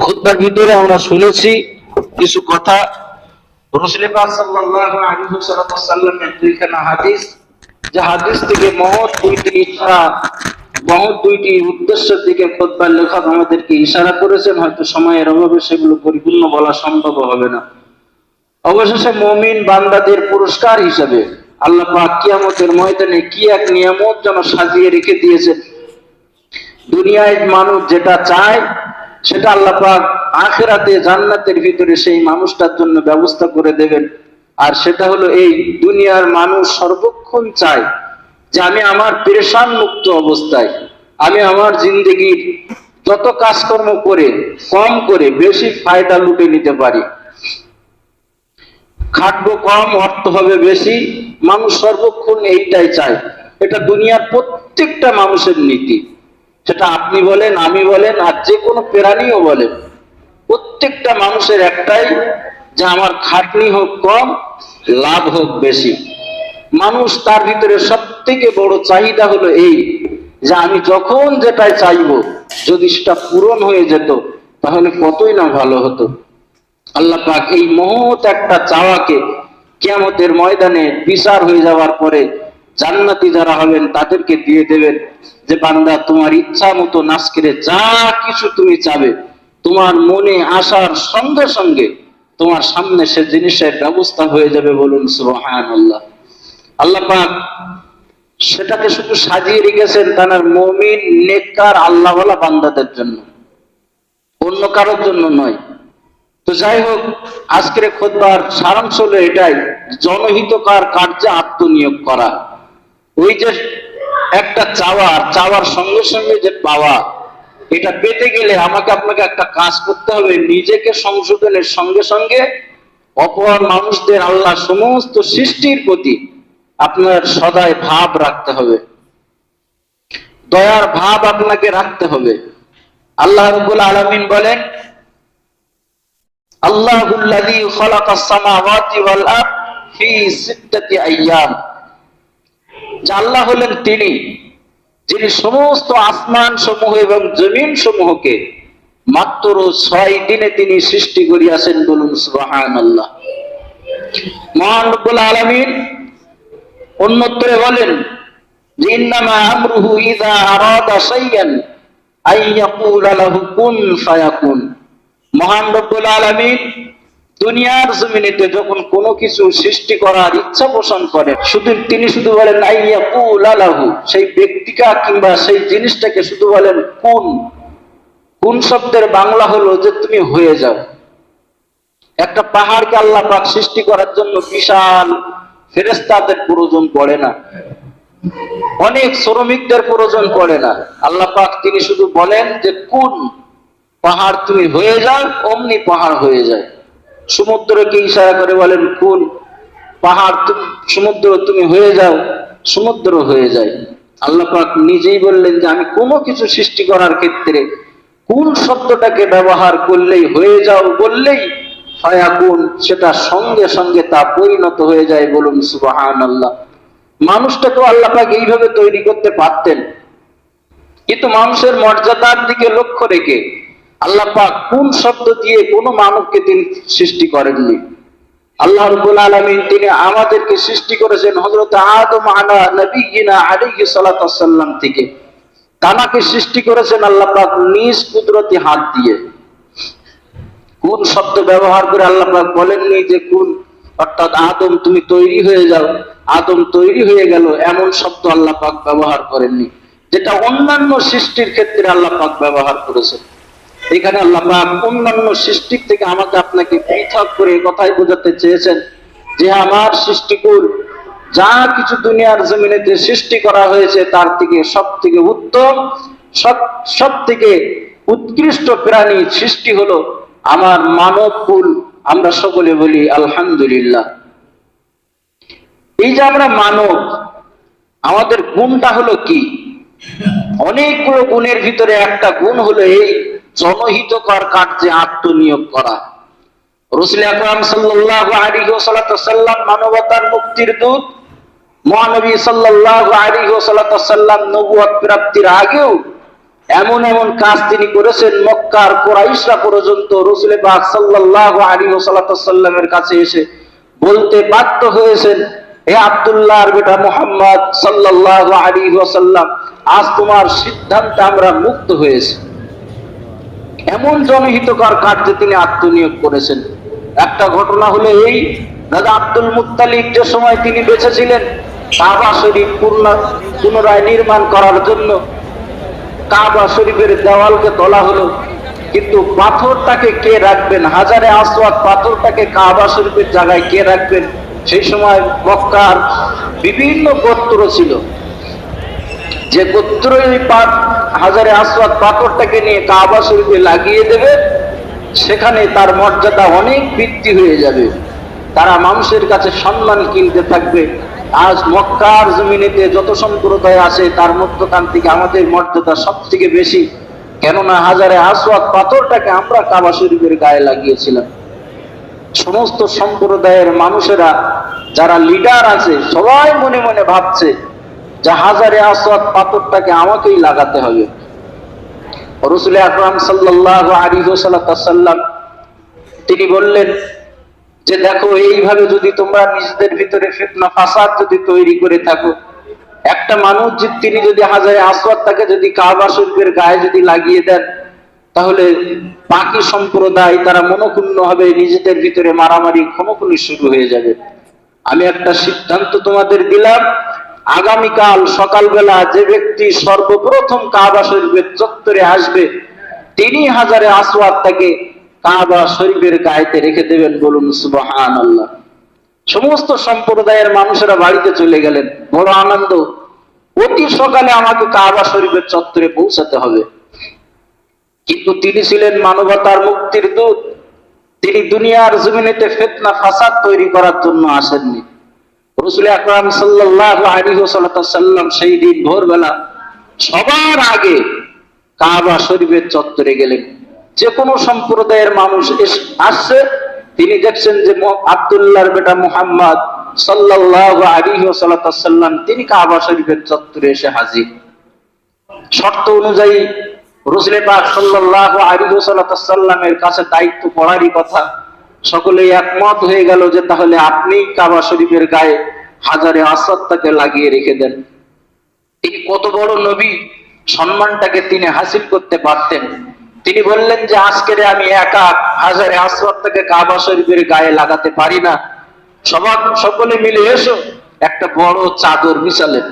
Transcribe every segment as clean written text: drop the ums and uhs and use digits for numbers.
খুতবার ভিতরে আমরা শুনেছি কিছু কথা। রাসূল পাক সাল্লাল্লাহু আলাইহি ওয়াসাল্লামের দুইখানা হাদিস, যে হাদিস থেকে মহৎ দুইটি ইশারা, মহৎ দুইটি উদ্দেশ্যের দিকে খুতবার লেখক আমাদেরকে ইশারা করেছেন। হয়তো সময়ের অভাবে সেগুলো পরিপূর্ণ বলা সম্ভব হবে না। অবশেষে মুমিন বান্দাদের পুরস্কার হিসেবে আল্লাহ পাক কিয়ামতের ময়দানে কি এক নিয়ামত যেন সাজিয়ে রেখে দিয়েছেন। দুনিয়ায় মানুষ যেটা চায় সেটা আল্লাহ পাক আখিরাতে জান্নাতের ভিতরে সেই মানুষটার জন্য ব্যবস্থা করে দেবেন। আর সেটা হলো এই, দুনিয়ার মানুষ সর্বক্ষণ চায় যে আমি আমার পেরেশান মুক্ত অবস্থায়, আমি আমার জিন্দেগির যত কাজকর্ম করে কম করে বেশি ফায়দা লুটে নিতে পারি, খাটবো কম, অর্থ হবে বেশি। মানুষ সর্বক্ষণ এইটাই চায়। এটা দুনিয়ার প্রত্যেকটা মানুষের নীতি। সেটা আপনি বলেন, আমি বলেন, আর যে কোনো প্রাণীও বলেন, প্রত্যেকটা মানুষের একটাই, যে আমার খাটনি হোক কম, লাভ হোক বেশি। মানুষ তার ভিতরে সব থেকে বড় চাহিদা হলো এই, যে আমি যখন যেটাই চাইবো যদি সেটা পূরণ হয়ে যেত তাহলে কতই না ভালো হতো। আল্লাহ পাক এই মহৎ একটা চাওয়াকে কিয়ামতের ময়দানে বিচার হয়ে যাওয়ার পরে জান্নাতি যারা হবেন তাদেরকে দিয়ে দেবেন, যে বান্দা তোমার ইচ্ছা মতো নাজকেরে যা কিছু তুমি চাবে, তোমার মনে আসার সঙ্গে সঙ্গে তোমার সামনে সে জিনিসের ব্যবস্থা হয়ে যাবে। বলুন সুবহানাল্লাহ। আল্লাহ পাক সেটাকে শুধু সাজিয়ে রেখেছেন তার মুমিন নেককার আল্লাহওয়ালা বান্দাদের জন্য, অন্য কারোর জন্য নয়। তো যাই হোক, আজকের খুতবার সারাংশ হলো এটাই, জনহিতকর কার্যে আত্মনিয়োগ করা। ওই যে একটা চাওয়ার সঙ্গে সঙ্গে যে পাওয়া, এটা পেতে গেলে আমাকে আপনাকে একটা কাজ করতে হবে, নিজেকে সংশোধনের সঙ্গে সঙ্গে অপর মানুষদের, আল্লাহ সমস্ত সৃষ্টির প্রতি আপনার সদায় ভাব রাখতে হবে, দয়ার ভাব আপনাকে রাখতে হবে। আল্লাহ রাব্বুল আলামিন বলেন, আল্লাহুল্লাযী খালাকাস সামাওয়াতি ওয়াল আরদ ফি সিত্তাতি আইয়াম। যে আল্লাহ হলেন তিনি যিনি সমস্ত আসমান সমূহ এবং জমিন সমূহকে মাত্র 6 দিনে তিনি সৃষ্টি করিয়াছেন। বলুন সুবহানাল্লাহ। মহান রব্বুল আলামিন অন্যত্রে বলেন যে ইন্নামা আমরুহু ইযা আরাদা শাইআন আইয়াকুলা লাহু কুন ফায়াকুন। মহান রব্বুল আলামিন দুনিয়ার জমিনেতে যখন কোনো কিছু সৃষ্টি করার ইচ্ছা পোষণ করেন, তিনি শুধু বলেন আইয়াকুলা লাহু, সেই ব্যক্তিকা কিংবা সেই জিনিসটাকে শুধু বলেন কুন। কুন শব্দের বাংলা হলো যে তুমি হয়ে যাও। একটা পাহাড়কে আল্লাহ পাক সৃষ্টি করার জন্য বিশাল ফেরেশতাদের প্রয়োজন পড়ে না, অনেক শ্রমিকদের প্রয়োজন পড়ে না। আল্লাহ পাক তিনি শুধু বলেন যে কুন, পাহাড় তুমি হয়ে যাও, অমনি পাহাড় হয়ে যায়। সমুদ্রকে ইশারা করে বলেন কুন, পাহাড় সমুদ্র তুমি হয়ে যাও, সমুদ্র হয়ে যায়। আল্লাহ পাক নিজেই বললেন যে আমি কোনো কিছু সৃষ্টি করার ক্ষেত্রে কোন শব্দটাকে ব্যবহার করলেই, হয়ে যাও বললেই ফায়াকুন, সেটা সঙ্গে সঙ্গে তা পরিণত হয়ে যায়। বলুন সুবহানাল্লাহ। মানুষটাকেও আল্লাহ পাক এইভাবে তৈরি করতে পারতেন, কিন্তু মানুষের মর্যাদার দিকে লক্ষ্য রেখে আল্লাহ পাক কোন শব্দ দিয়ে কোনো মানবকে তিনি সৃষ্টি করেননি। আল্লাহ রাব্বুল আলামিন তিনি আমাদেরকে সৃষ্টি করেছেন হযরত আদম আলা নবিয়িনা আলাইহিস সালাতু ওয়াস সালাম থেকে। তানাকে সৃষ্টি করেছেন আল্লাহ পাক নিজ কুদরতি হাত দিয়ে। কোন শব্দ ব্যবহার করে আল্লাহ পাক বলেননি যে কোন, অর্থাৎ আদম তুমি তৈরি হয়ে যাও, আদম তৈরি হয়ে গেল, এমন শব্দ আল্লাহ পাক ব্যবহার করেননি, যেটা অন্যান্য সৃষ্টির ক্ষেত্রে আল্লাহ পাক ব্যবহার করেছেন। এখানে আল্লাহ পাক অন্যান্য সৃষ্টির থেকে আমাকে আপনাকে পৃথক করে কথাই বোঝাতে চেয়েছেন যে আমার সৃষ্টিকুল যা কিছু দুনিয়ার জমিনেতে সৃষ্টি করা হয়েছে তার থেকে সব থেকে উত্তম, সব থেকে উৎকৃষ্ট প্রাণী সৃষ্টি হলো আমার মানব কুল। আমরা সকলে বলি আলহামদুলিল্লাহ। এই যে আমরা মানব, আমাদের গুণটা হলো কি? অনেকগুলো গুণের ভিতরে একটা গুণ হলো এই জনহিতকর কার্যে আত্মনিয়োগ করা। রাসূল আকরাম সাল্লাল্লাহু আলাইহি ওয়াসাল্লাম মানবতার মুক্তির দূত। মহানবী সাল্লাল্লাহু আলাইহি ওয়াসাল্লাম নবুয়ত প্রাপ্তির আগেও এমন এমন কাজ তিনি করেছেন, মক্কার কুরাইশরা পর্যন্ত রাসূল পাক সাল্লাল্লাহু আলাইহি ওয়াসাল্লামের কাছে এসে বলতে বাধ্য হয়েছেন, হে আব্দুল্লাহর বেটা মুহাম্মদ সাল্লাল্লাহু আলাইহি ওয়াসাল্লাম, আজ তোমার সিদ্ধান্তে আমরা মুক্ত হয়েছি। এমন জনহিতকর কার্যে তিনি আত্মনিয়োগ করেছেন। একটা ঘটনা হলো এই, দাদা আব্দুল মুত্তালিব যে সময় তিনি বেঁচে ছিলেন, কাবা শরীফ পুনরায় নির্মাণ করার জন্য কাবা শরীফের দেওয়ালকে তোলা হলো, কিন্তু পাথরটাকে কে রাখবেন? হাজারে আসওয়াদ পাথরটাকে কাবা শরীফের জায়গায় কে রাখবেন? সেই সময় মক্কার বিভিন্ন গোত্র ছিল, যে গোত্রই হাজারে আসওয়াদ পাথরটাকে নিয়ে কাবা শরীফে লাগিয়ে দেবে, সেখানে তার মর্যাদা অনেক বৃদ্ধি হয়ে যাবে, তারা মানুষের কাছে সম্মান কিনতে থাকবে। আজ মক্কার জমিনেতে যত সম্প্রদায় আছে তার মধ্যখান থেকে আমাদের মর্যাদা সব থেকে বেশি, কেননা হাজারে আসওয়াদ পাথরটাকে আমরা কাবা শরীফের গায়ে লাগিয়েছিলাম। সমস্ত সম্প্রদায়ের মানুষেরা যারা লিডার আছে সবাই মনে মনে ভাবছে যে হাজারে আসওয়াদ পাথরটাকে আমাকেই লাগাতে হবে। রাসূল আকরাম সাল্লাল্লাহু আলাইহি ওয়াসাল্লাম তিনি বললেন যে দেখো, এইভাবে যদি তোমরা নিজেদের ভিতরে ফিতনা ফাসাদ যদি তৈরি করে থাকো, একটা মানুষ তিনি যদি হাজারে আসওয়াদটাকে যদি কাবা শরীফের গায়ে যদি লাগিয়ে দেন, তাহলে বাকি সম্প্রদায় তারা মনোক্ষুণ্ণ হবে, নিজেদের ভিতরে মারামারি খুনোখুনি শুরু হয়ে যাবে। আমি একটা সিদ্ধান্ত তোমাদের দিলাম, আগামীকাল সকালবেলা যে ব্যক্তি সর্বপ্রথম কাবা শরীফের চত্বরে আসবে, তিনি হাজারে আসওয়াদটাকে কাবা শরীফের গায়েতে রেখে দেবেন। বলুন সুবহানাল্লাহ। সমস্ত সম্প্রদায়ের মানুষেরা বাড়িতে চলে গেলেন, বড় আনন্দ, অতি সকালে আমাকে কাবা শরীফের চত্বরে পৌঁছাতে হবে। কিন্তু তিনি ছিলেন মানবতার মুক্তির দূত, তিনি দুনিয়ার জমিনেতে ফিতনা ফাসাদ তৈরি করার জন্য আসেননি। রাসূল আকরাম সাল্লাল্লাহু আলাইহি ওয়াসাল্লাম সেই দিন ভোরবেলা সবার আগে কাবা শরীফের চত্বরে গেলেন। যে কোনো সম্প্রদায়ের মানুষ আসছে, তিনি দেখছেন যে আব্দুল্লাহর বেটা মুহাম্মদ সাল্লাল্লাহু আলাইহি ওয়াসাল্লাম তিনি কাবা শরীফের চত্বরে এসে হাজির। শর্ত অনুযায়ী রাসূল পাক সাল্লাল্লাহু আলাইহি ওয়াসাল্লামের কাছে দায়িত্ব পড়ারই কথা। সকলেই একমত হয়ে গেল যে তাহলে আপনি কাবা শরীফের গায়ে হাজারে আসওয়াদটাকে লাগিয়ে রেখে দেন। তিনি কত বড় নবী, সম্মানটাকে তিনি হাসিল করতে পারতেন। তিনি বললেন যে আজকের আমি একা হাজারে আসওয়াদটাকে কাবা শরীফের গায়ে লাগাতে পারি না, সকলে মিলে এসো, একটা বড় চাদর বিছালেন।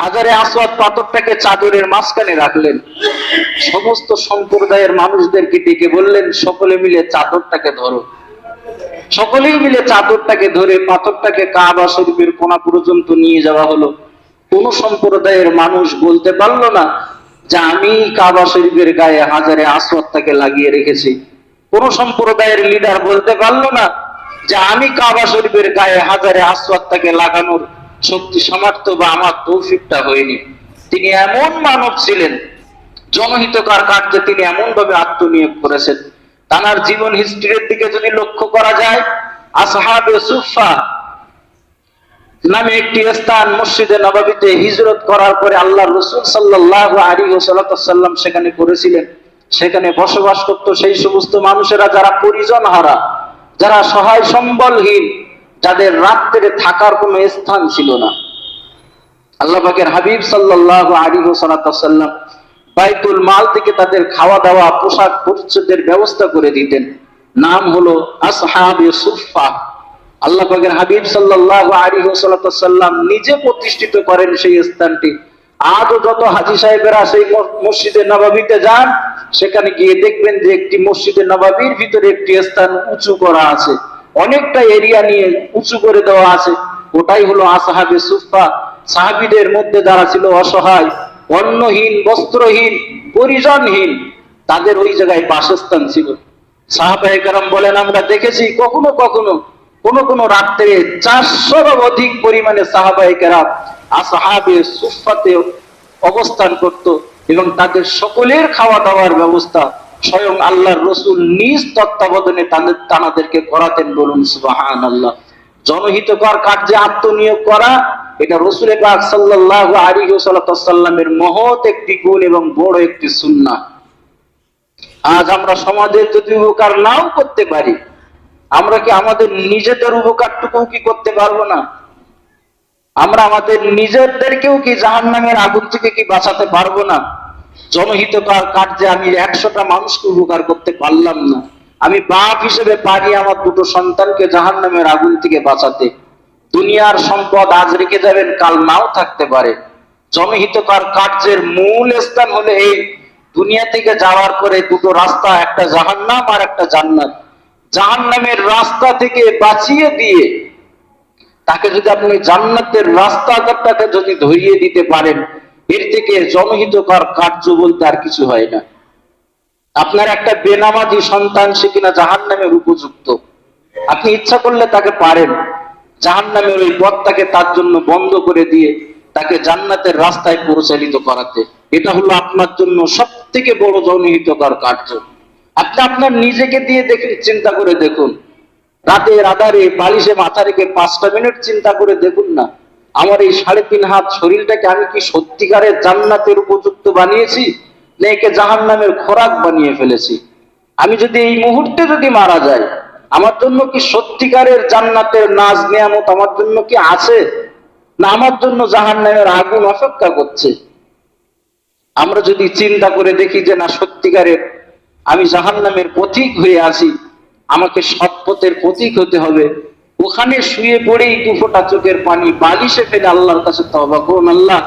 হাজারে আসওয়াদ পাথরটাকে চাদরের মাঝখানে রাখলেন। সমস্ত সম্প্রদায়ের মানুষদেরকে ডেকে বললেন, সকলে মিলে চাদরটাকে ধরো। সকলেই মিলে চাদরটাকে ধরে পাথরটাকে কাবা শরীফের কোণা পর্যন্ত নিয়ে যাওয়া হলো। কোন সম্প্রদায়ের মানুষ বলতে পারলো না যে আমি কাবা শরীফের গায়ে হাজারে আসওয়াদটাকে লাগিয়ে রেখেছি। কোন সম্প্রদায়ের লিডার বলতে পারলো না যে আমি কাবা শরীফের গায়ে হাজারে আসওয়াদটাকে লাগানোর শক্তি সামর্থ্য বা আমার তৌফিকটা হয়নি। তিনি এমন মানব ছিলেন, জনহিতকর কার্যে তিনি এমন ভাবে আত্মনিয়োগ করেছেন। তার জীবন হিস্ট্রির দিকে যদি লক্ষ্য করা যায়, আসহাবে সুফা নামে একটি স্থান মসজিদে নববীতে হিজরত করার পরে আল্লাহর রাসূল সাল্লাল্লাহু আলাইহি ওয়াসাল্লাম সেখানে করেছিলেন। সেখানে বসবাস করত সেই সমস্ত মানুষেরা যারা পরিজন হারা, যারা সহায় সম্বলহীন, যাদের রাত্রে থাকার কোনো স্থান ছিল না। আল্লাহ পাকের হাবিব সাল্লাল্লাহু আলাইহি ওয়াসাল্লাম বাইতুল মাল থেকে তাদের খাওয়া দাওয়া পোশাক পরিচ্ছদের ব্যবস্থা করে দিতেন। নাম হলো আসহাবে সুফা। আল্লাহ পাকের হাবিব সাল্লাল্লাহু আলাইহি ওয়াসাল্লাম নিজে প্রতিষ্ঠিত করেন সেই স্থানটি। আজও যত হাজী সাহেবেরা সেই মসজিদে নববীতে যান, সেখানে গিয়ে দেখবেন যে একটি মসজিদে নববীর ভিতরে একটি স্থান উঁচু করা আছে, অনেকটা এরিয়া নিয়ে উঁচু করে দেওয়া আছে। ওটাই হলো আসহাবে সুফা। সাহাবীদের মধ্যে যারা ছিল অসহায়, অন্নহীন, বস্ত্রহীন, পরিজনহীন, তাদের ওই জায়গায় বাসস্থান ছিল। সাহাবায়ে কেরাম বলেন, আমরা দেখেছি কখনো কখনো কোন রাত্রে 400 অধিক পরিমাণে সাহাবায়ে কেরাম আসহাবে সুফাতে অবস্থান করত এবং তাদের সকলের খাওয়া দাওয়ার ব্যবস্থা স্বয়ং আল্লাহর রাসূল নিজ তত্ত্বাবধানে তাদেরকে করাতেন। বলুন সুবহানাল্লাহ। জনহিতকর কার্যে আত্মনিয়োগ করা এটা রাসূল পাক সাল্লাল্লাহু আলাইহি ওয়াসাল্লামের মহৎ একটি গুণ এবং বড় একটি সুন্নাহ। আজ আমরা সমাজের যদি উপকার নাও করতে পারি, আমরা কি আমাদের নিজেদের উপকারটুকু কি করতে পারবো না? আমরা আমাদের নিজেদেরকেও কি জাহান্নামের আগুন থেকে কি বাঁচাতে পারবো না? জনহিতকর কার্যে আমি 100টা মানুষকে উপকার করতে পারলাম না, আমি বাপ হিসেবে পারি আমার দুটো সন্তানকে জাহান্নামের আগুন থেকে বাঁচাতে। দুনিয়ার সম্পদ আজ রেখে যাবেন, কাল নাও থাকতে পারে। জনহিতকর কার্যের মূল স্থান হলো এই দুনিয়া থেকে যাওয়ার পরে দুটো রাস্তা, একটা জাহান্নাম আর একটা জান্নাত। জাহান্নামের রাস্তা থেকে বাঁচিয়ে দিয়ে তাকে যদি আপনি জান্নাতের রাস্তাটাকে যদি ধরিয়ে দিতে পারেন, এর থেকে জনহিতকর কার্য বলতে আর কিছু হয় না। আপনার একটা বেনামাজি সন্তান, সে কিনা জাহান্নামের উপযুক্ত, আপনি ইচ্ছা করলে তাকে পারেন জাহান্নামের ওই পথটাকে তার জন্য বন্ধ করে দিয়ে তাকে জান্নাতের রাস্তায় পরিচালিত করাতে। এটা হলো আপনার জন্য সব থেকে বড় জনহিতকর কার্য। আপনি আপনার নিজেকে দিয়ে দেখুন, চিন্তা করে দেখুন, রাতের আধারে বালিশে মাথা রেখে 5টা মিনিট চিন্তা করে দেখুন না, আমার এই 3.5 হাত শরীরটাকে আমি কি সত্যিকারের জান্নাতের উপযুক্ত বানিয়েছি, না একে জাহান্নামের খোরাক বানিয়ে ফেলেছি? আমি যদি এই মুহূর্তে যদি মারা যাই, আমার জন্য কি সত্যিকারের জান্নাতের নাজ নিয়ামত আমার জন্য কি আছে, না আমার জন্য জাহান্নামের আগুন অপেক্ষা করছে? আমরা যদি চিন্তা করে দেখি যে না, সত্যিকারের আমি জাহান্নামের পথিক হয়ে আছি, আমাকে সৎ পথের পথিক হতে হবে, ওখানে শুয়ে পড়েই 2 ফোঁটা চোখের পানি বালিশে ফেলে আল্লাহর কাছে তওবা করুন, আল্লাহ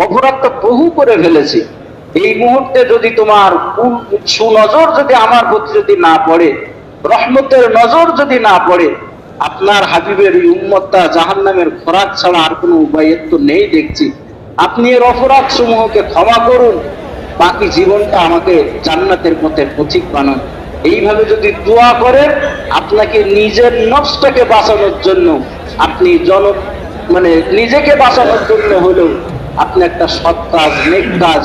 অপরাধ তো বহু করে ফেলেছি, এই মুহূর্তে যদি তোমার সুনজর যদি আমার প্রতি যদি না পড়ে, রহমতের নজর যদি না পড়ে, আপনার হাবিবের এই উম্মতটা জাহান্নামের খোরাক ছাড়া আর কোনো উপায় তো নেই দেখছি, আপনি এর অপরাধ সমূহকে ক্ষমা করুন, বাকি জীবনটা আমাকে জান্নাতের পথের পথিক বানান। এইভাবে যদি দোয়া করেন, আপনাকে নিজের নফসটাকে বাঁচানোর জন্য, আপনি নিজেকে বাঁচানোর জন্য হলেও আপনি একটা সৎ কাজ, নেক কাজ,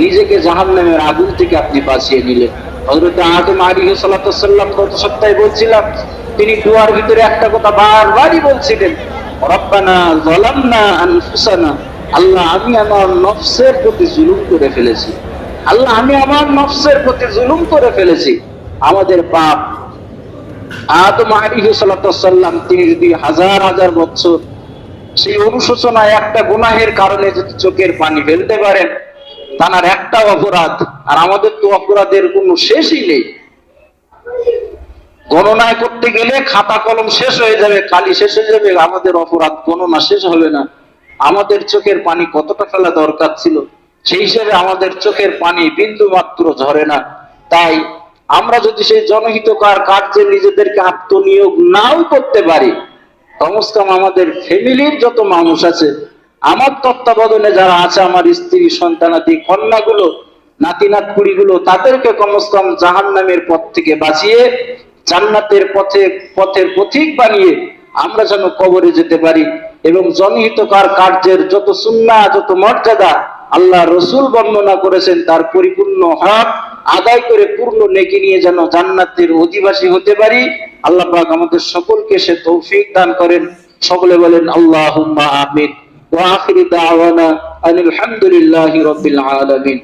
নিজেকে জাহান্নামের আগুন থেকে আপনি বাঁচিয়ে নিলেন। হযরত আদম আলাইহিস সালাম গত সপ্তাহে বলছিলাম, তিনি দোয়ার ভিতরে একটা কথা বারবারই বলছিলেন, রব্বানা যালামনা আনফুসানা, আল্লাহ আমি আমার নফসের প্রতি জুলুম করে ফেলেছি, আল্লাহ আমি আমার নফসের প্রতি জুলুম করে ফেলেছি। আমাদের পাপ, আদম আলাইহিস সালাম তিনি যদি হাজার হাজার বছর সেই অনুশোচনায় একটা গুনাহের কারণে যদি চোখের পানি ফেলতে পারেন, তার একটা অপরাধ, আর আমাদের তো অপরাধের কোনো শেষই নেই, গণনায় করতে গেলে খাতা কলম শেষ হয়ে যাবে, কালি শেষ হয়ে যাবে, আমাদের অপরাধ গণনা শেষ হবে না। আমাদের চোখের পানি কতটা ফেলা দরকার ছিল, সেই হিসেবে আমাদের চোখের পানি বিন্দু মাত্র ঝরে না। তাই আমরা যদি সেই জনহিতকর কার্যে নিজেদেরকে আত্মনিয়োগ নাও করতে পারি, কমসে কম আমাদের ফ্যামিলির যত মানুষ আছে, আমার তত্ত্বাবধানে যারা আছে, আমার স্ত্রী, সন্তানাদি, কন্যাগুলো, নাতি নাতকুড়িগুলো, তাদেরকে কমসে কম জাহান্নামের পথ থেকে বাঁচিয়ে জান্নাতের পথের পথিক বানিয়ে আমরা যেন কবরে যেতে পারি, এবং জনহিতকর কার্যের যত সুন্নাহ, যত মর্যাদা আল্লাহ রসুল বর্ণনা করেছেন, তার পরিপূর্ণ হক আদায় করে পূর্ণ নেকি নিয়ে যেন জান্নাতের অধিবাসী হতে পারি। আল্লাহ পাক আমাদের সকলকে সে তৌফিক দান করেন। সকলে বলেন আল্লাহুম্মা আমিন। ওয়া আখিরু দাওয়ানা আনিল হামদুলিল্লাহি রাব্বিল আলামিন।